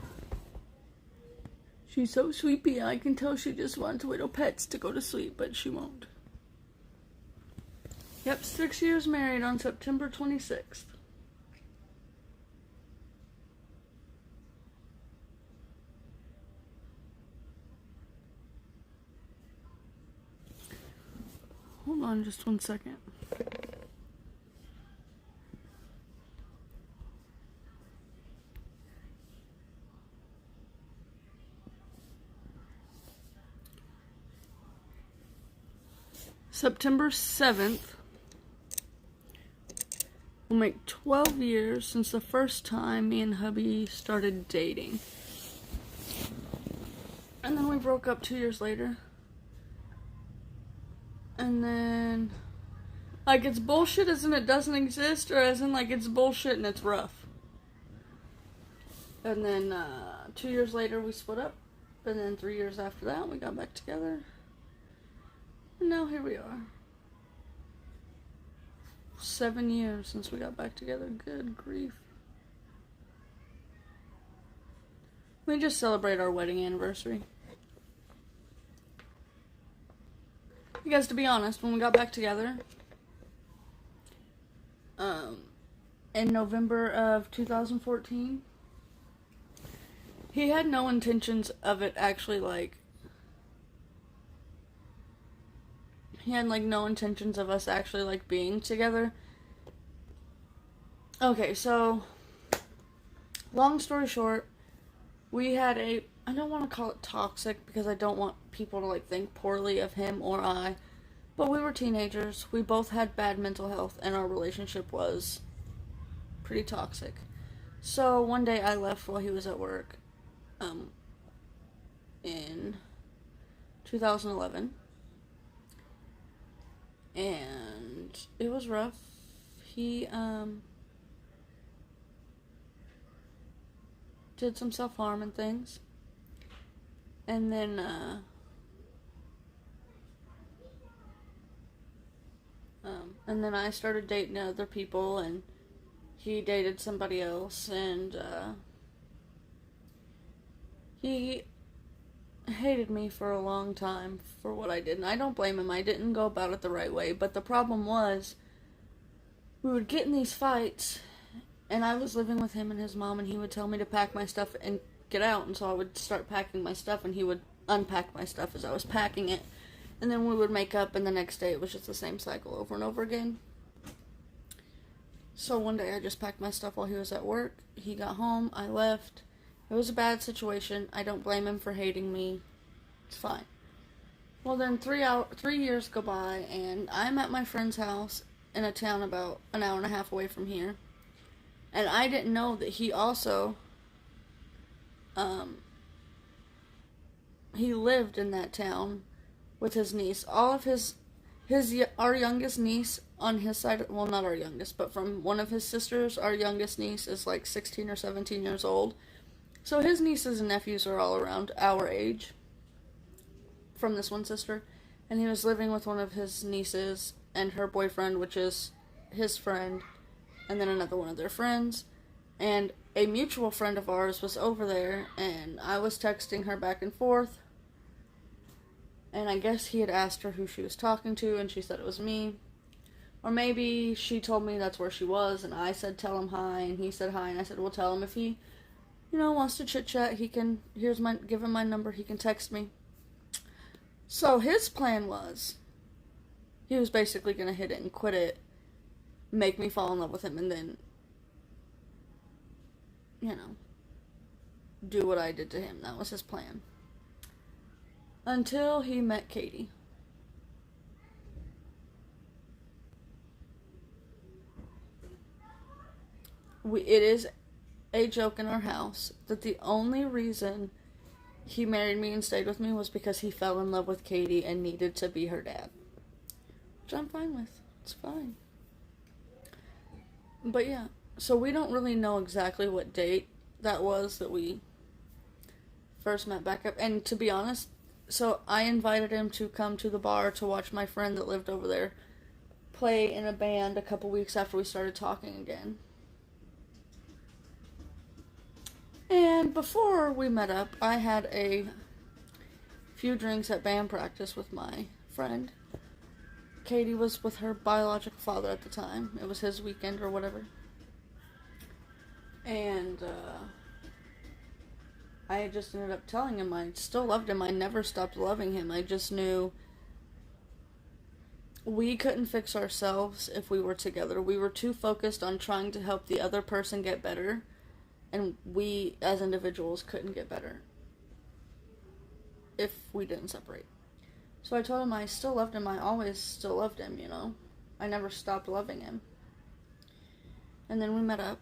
Speaker 1: She's so sleepy, I can tell she just wants little pets to go to sleep, but she won't. Yep, 6 years married on September 26th. Hold on just 1 second. September 7th will make 12 years since the first time me and hubby started dating. And then we broke up 2 years later. And then, like, it's bullshit as in it doesn't exist, or as in, like, it's bullshit and it's rough. And then, 2 years later, we split up. And then 3 years after that, we got back together. And now here we are. 7 years since we got back together. Good grief. We just celebrate our wedding anniversary. Because to be honest, when we got back together, in November of 2014, he had no intentions of it actually, like, he had, like, no intentions of us actually, like, being together. Okay, so, long story short, we had I don't want to call it toxic because I don't want people to like think poorly of him or I, but we were teenagers. We both had bad mental health and our relationship was pretty toxic. So one day I left while he was at work in 2011, and it was rough. He did some self-harm and things, and then I started dating other people, and he dated somebody else, and he hated me for a long time for what I did, and I don't blame him. I didn't go about it the right way, but the problem was we would get in these fights, and I was living with him and his mom, and he would tell me to pack my stuff and get out, and so I would start packing my stuff, and he would unpack my stuff as I was packing it, and then we would make up, and the next day it was just the same cycle over and over again. So one day I just packed my stuff while he was at work. He got home, I left. It was a bad situation. I don't blame him for hating me. It's fine. Well, then 3 years go by, and I'm at my friend's house in a town about an hour and a half away from here. And I didn't know that he also, he lived in that town with his niece. All of our youngest niece on his side, well, not our youngest, but from one of his sisters, our youngest niece is like 16 or 17 years old. So his nieces and nephews are all around our age from this one sister. And he was living with one of his nieces and her boyfriend, which is his friend, and then another one of their friends. And a mutual friend of ours was over there, and I was texting her back and forth. And I guess he had asked her who she was talking to, and she said it was me. Or maybe she told me that's where she was, and I said tell him hi, and he said hi, and I said, well, tell him if he, wants to chit-chat, give him my number, he can text me. So his plan was, he was basically going to hit it and quit it, make me fall in love with him, and then, do what I did to him. That was his plan. Until he met Katie. It is a joke in our house that the only reason he married me and stayed with me was because he fell in love with Katie and needed to be her dad. Which I'm fine with. It's fine. But yeah, so we don't really know exactly what date that was that we first met back up. And to be honest, so I invited him to come to the bar to watch my friend that lived over there play in a band a couple weeks after we started talking again. And before we met up, I had a few drinks at band practice with my friend. Katie was with her biological father at the time. It was his weekend or whatever. And I just ended up telling him I still loved him. I never stopped loving him. I just knew we couldn't fix ourselves if we were together. We were too focused on trying to help the other person get better. And we, as individuals, couldn't get better if we didn't separate. So I told him I still loved him. I always still loved him, I never stopped loving him. And then we met up.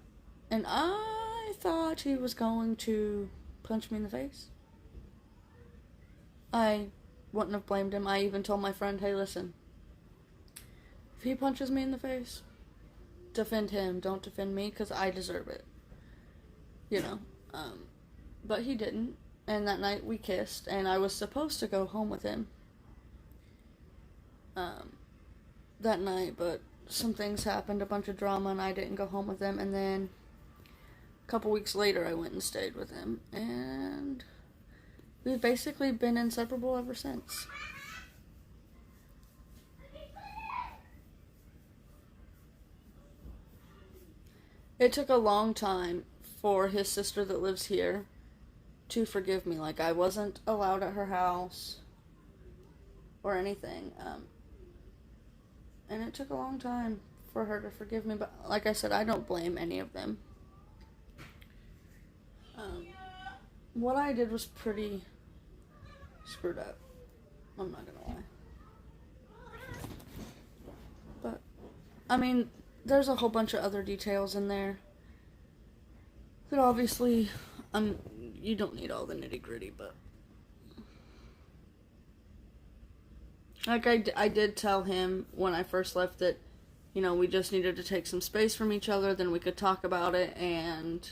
Speaker 1: And I thought he was going to punch me in the face. I wouldn't have blamed him. I even told my friend, hey, listen. If he punches me in the face, defend him. Don't defend me, because I deserve it. But he didn't, and that night we kissed, and I was supposed to go home with him, that night, but some things happened, a bunch of drama, and I didn't go home with him, and then a couple weeks later I went and stayed with him, and we've basically been inseparable ever since. It took a long time for his sister that lives here to forgive me. Like, I wasn't allowed at her house or anything. And it took a long time for her to forgive me. But like I said, I don't blame any of them. what I did was pretty screwed up. I'm not gonna lie. But, I mean, there's a whole bunch of other details in there that obviously, you don't need all the nitty gritty, but like I did tell him when I first left that, you know, we just needed to take some space from each other, then we could talk about it, and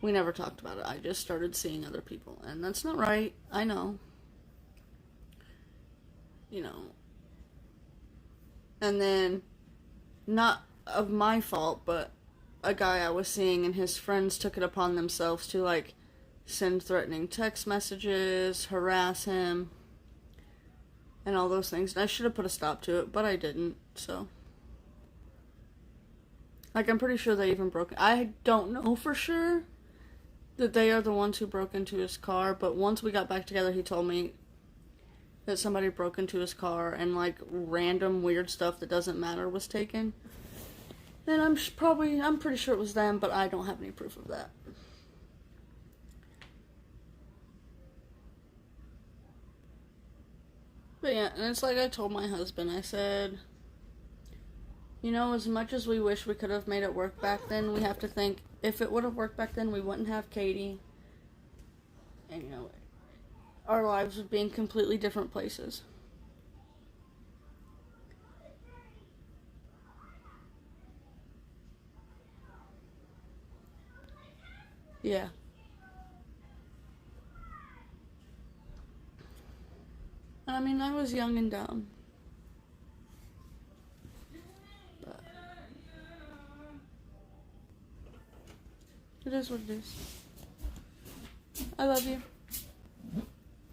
Speaker 1: we never talked about it. I just started seeing other people, and that's not right. I know. You know. And then, not of my fault, but a guy I was seeing and his friends took it upon themselves to, like, send threatening text messages, harass him, and all those things. And I should have put a stop to it, but I didn't, so. Like, I'm pretty sure they even broke... I don't know for sure that they are the ones who broke into his car, but once we got back together, he told me that somebody broke into his car and, like, random weird stuff that doesn't matter was taken. And I'm pretty sure it was them, but I don't have any proof of that. But yeah, and it's like I told my husband, I said, you know, as much as we wish we could have made it work back then, we have to think, if it would have worked back then, we wouldn't have Katie. And, you know, our lives would be in completely different places. Yeah. I mean, I was young and dumb. But it is what it is. I love you.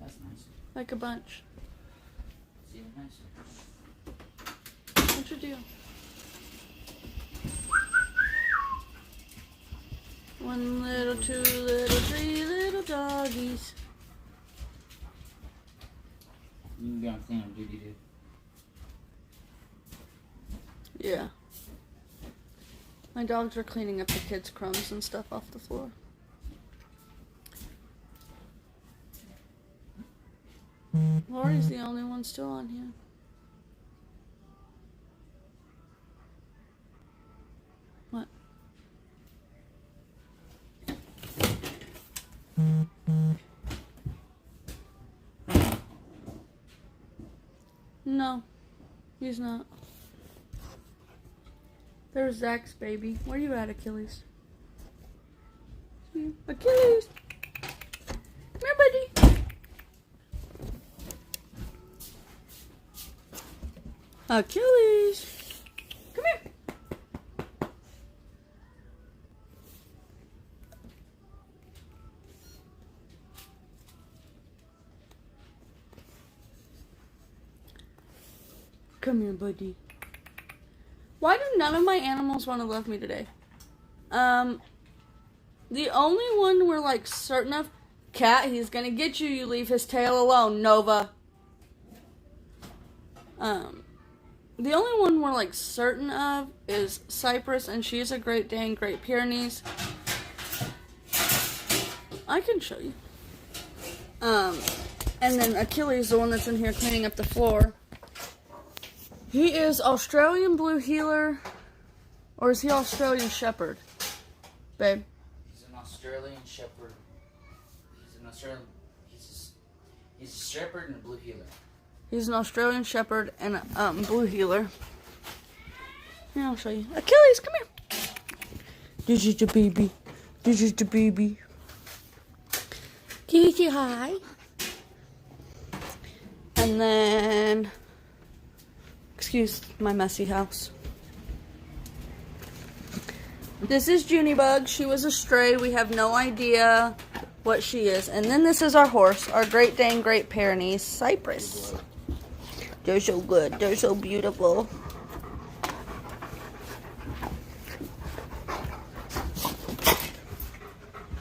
Speaker 2: That's nice.
Speaker 1: Like a bunch.
Speaker 2: It's even nicer.
Speaker 1: What's your deal? One little, two little, three little doggies.
Speaker 2: You can be on cleanup duty, dude.
Speaker 1: Yeah. My dogs are cleaning up the kids' crumbs and stuff off the floor. Lori's the only one still on here. What? No, he's not. There's Zach's baby. Where you at, Achilles? Achilles! Come here, buddy. Achilles! Come here. Come here, buddy. Why do none of my animals want to love me today? The only one we're like certain of, Cat, he's gonna get you, you leave his tail alone, Nova. The only one we're like certain of is Cypress, and she's a Great Dane, Great Pyrenees. I can show you. And then Achilles, the one that's in here cleaning up the floor. He is Australian Blue Heeler, or is he Australian Shepherd? Babe.
Speaker 2: He's an Australian Shepherd. He's a Shepherd and a Blue Heeler.
Speaker 1: He's an Australian Shepherd and a Blue Heeler. Here, I'll show you. Achilles, come here. This is the baby. This is the baby. Can you say hi? And then... Excuse my messy house. This is Junebug. She was a stray. We have no idea what she is. And then this is our horse, our Great Dane, Great Pyrenees, Cypress. They're so good. They're so beautiful.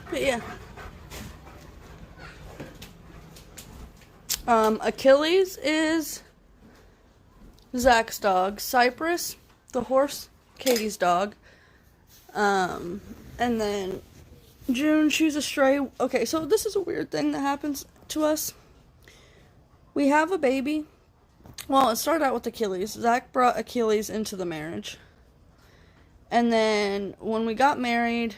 Speaker 1: But yeah. Achilles is Zach's dog. Cypress, the horse, Katie's dog. And then June, she's a stray. Okay, so this is a weird thing that happens to us. We have a baby. Well, it started out with Achilles. Zach brought Achilles into the marriage. And then when we got married,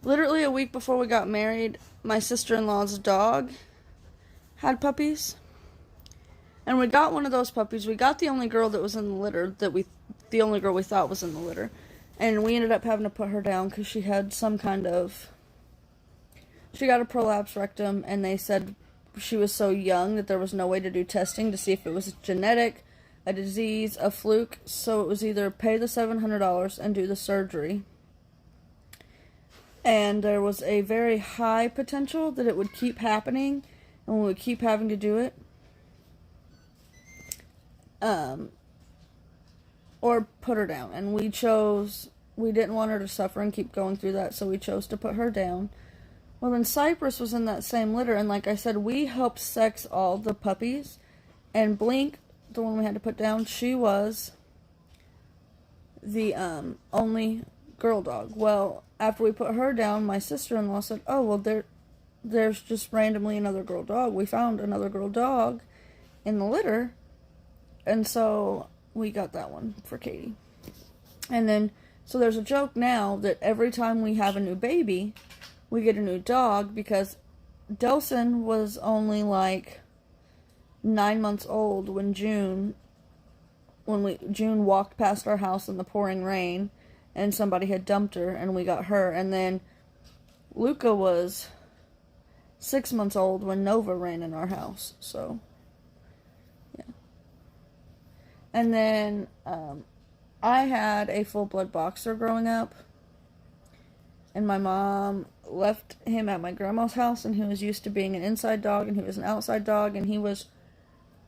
Speaker 1: literally a week before we got married, my sister-in-law's dog had puppies. And we got one of those puppies. We got the only girl that was in the litter, the only girl we thought was in the litter. And we ended up having to put her down because she had some kind of... She got a prolapse rectum, and they said she was so young that there was no way to do testing to see if it was genetic, a disease, a fluke. So it was either pay the $700 and do the surgery. And there was a very high potential that it would keep happening, and we would keep having to do it. Or put her down. And we didn't want her to suffer and keep going through that, so we chose to put her down. Well, then Cypress was in that same litter, and like I said, we helped sex all the puppies. And Blink, the one we had to put down, she was the only girl dog. Well, after we put her down, my sister-in-law said, oh, well, there's just randomly another girl dog. We found another girl dog in the litter, and so we got that one for Katie. And then, so there's a joke now that every time we have a new baby, we get a new dog, because Delson was only like 9 months old when June walked past our house in the pouring rain, and somebody had dumped her, and we got her. And then Luca was 6 months old when Nova ran in our house. So, yeah. And then I had a full-blood boxer growing up, and my mom left him at my grandma's house, and he was used to being an inside dog, and he was an outside dog, and he was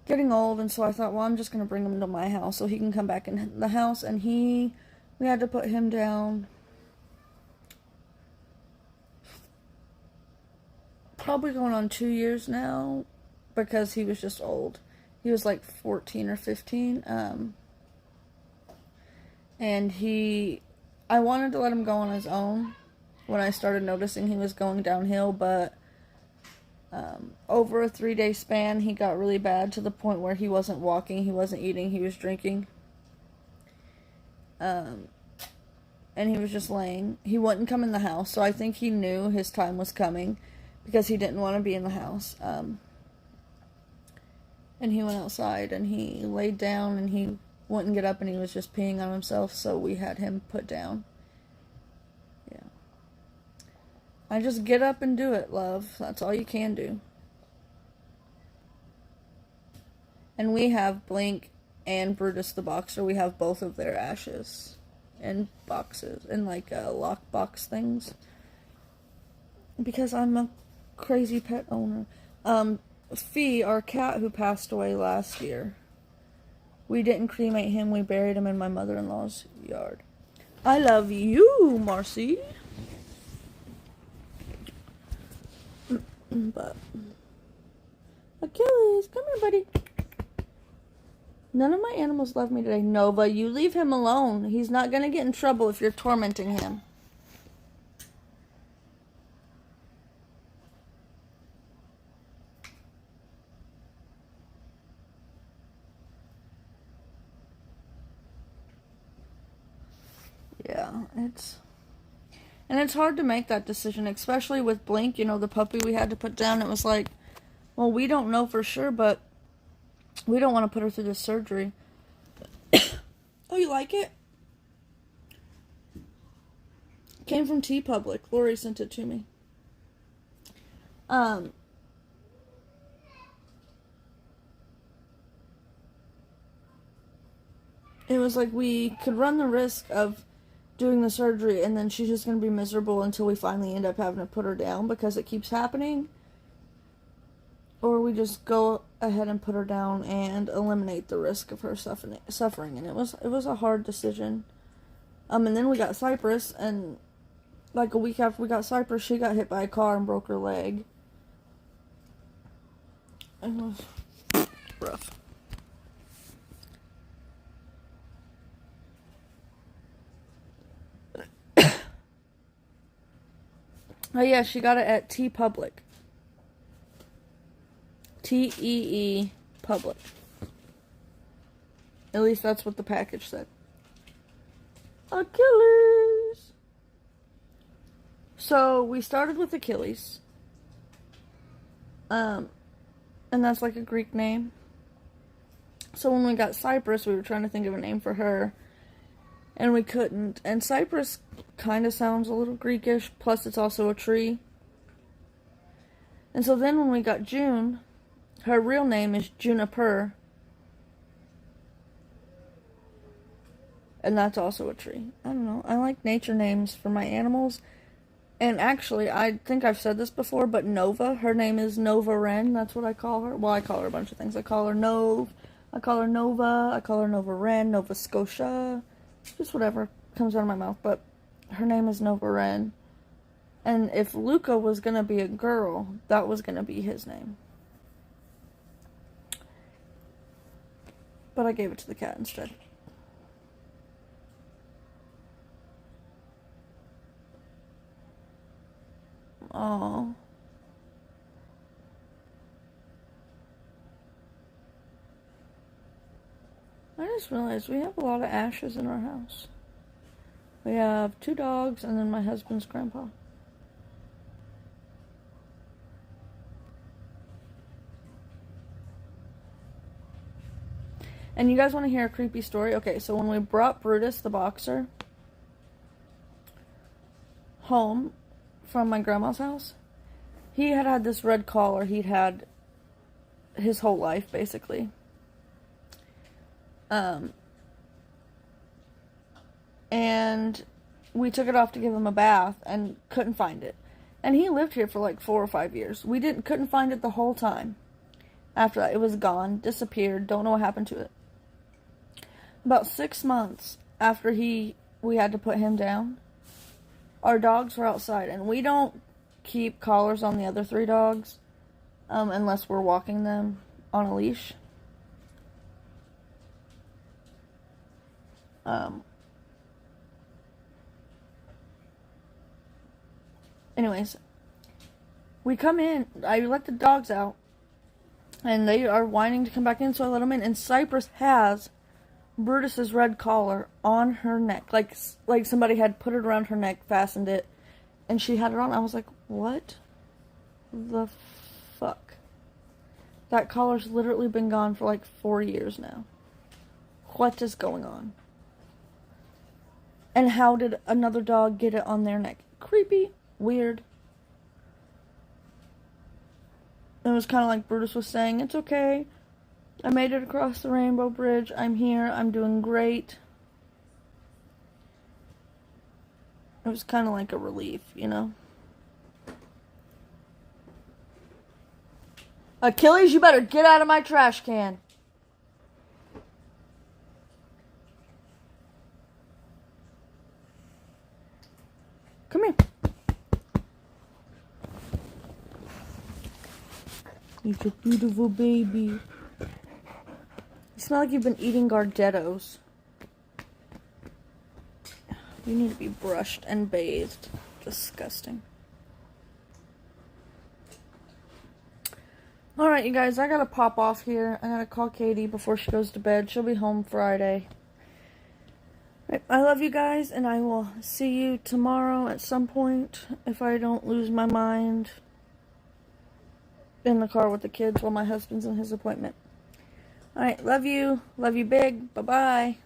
Speaker 1: getting old, and so I thought, well, I'm just going to bring him to my house so he can come back in the house. And we had to put him down probably going on 2 years now, because he was just old. He was like 14 or 15, and I wanted to let him go on his own when I started noticing he was going downhill, but over a 3-day span, he got really bad to the point where he wasn't walking, he wasn't eating, he was drinking. And he was just laying. He wouldn't come in the house, so I think he knew his time was coming because he didn't want to be in the house. And he went outside, and he laid down, and he wouldn't get up, and he was just peeing on himself, so we had him put down. Yeah. I just get up and do it, love. That's all you can do. And we have Blink and Brutus the Boxer. We have both of their ashes in boxes, in like lockbox things. Because I'm a crazy pet owner. Fee, our cat who passed away last year, we didn't cremate him. We buried him in my mother-in-law's yard. I love you, Marcy. But Achilles, come here, buddy. None of my animals love me today. Nova, you leave him alone. He's not going to get in trouble if you're tormenting him. Yeah, it's hard to make that decision, especially with Blink, the puppy we had to put down. It was like, well, we don't know for sure, but we don't want to put her through this surgery. Oh, you like it? Came from TeePublic. Lori sent it to me. It was like we could run the risk of doing the surgery, and then she's just going to be miserable until we finally end up having to put her down because it keeps happening. Or we just go ahead and put her down and eliminate the risk of her suffering. And it was a hard decision. And then we got Cypress, and like a week after we got Cypress, she got hit by a car and broke her leg. It was rough. Oh yeah, she got it at T Public. T-E-E Public. At least that's what the package said. Achilles. So we started with Achilles. And that's like a Greek name. So when we got Cypress, we were trying to think of a name for her. And we couldn't. And Cypress kind of sounds a little Greekish. Plus it's also a tree. And so then when we got June, her real name is Juniper. And that's also a tree. I don't know. I like nature names for my animals. And actually, I think I've said this before, but Nova, her name is Nova Wren. That's what I call her. Well, I call her a bunch of things. I call her Nove. I call her Nova. I call her Nova Wren. Nova Scotia. Just whatever comes out of my mouth. But her name is Nova Wren. And if Luca was going to be a girl, that was going to be his name. But I gave it to the cat instead. Oh. I just realized we have a lot of ashes in our house. We have 2 dogs and then my husband's grandpa. And you guys want to hear a creepy story? Okay, so when we brought Brutus, the boxer, home from my grandma's house, he had this red collar he'd had his whole life, basically. And we took it off to give him a bath and couldn't find it. And he lived here for like 4 or 5 years. We couldn't find it the whole time. After that, it was gone, disappeared, don't know what happened to it. About 6 months after we had to put him down, our dogs were outside, and we don't keep collars on the other 3 dogs unless we're walking them on a leash. Anyways, we come in, I let the dogs out, and they are whining to come back in, so I let them in, and Cypress has Brutus's red collar on her neck, like somebody had put it around her neck, fastened it, and she had it on. I was like, what the fuck? That collar's literally been gone for like 4 years now. What is going on? And how did another dog get it on their neck? Creepy, weird. It was kind of like Brutus was saying, it's okay. I made it across the Rainbow Bridge. I'm here. I'm doing great. It was kind of like a relief, you know? Achilles, you better get out of my trash can. Come here. He's a beautiful baby. You smell like you've been eating Gardettos. You need to be brushed and bathed. Disgusting. Alright, you guys, I gotta pop off here. I gotta call Katie before she goes to bed. She'll be home Friday. Right, I love you guys, and I will see you tomorrow at some point if I don't lose my mind in the car with the kids while my husband's in his appointment. Alright, love you. Love you big. Bye-bye.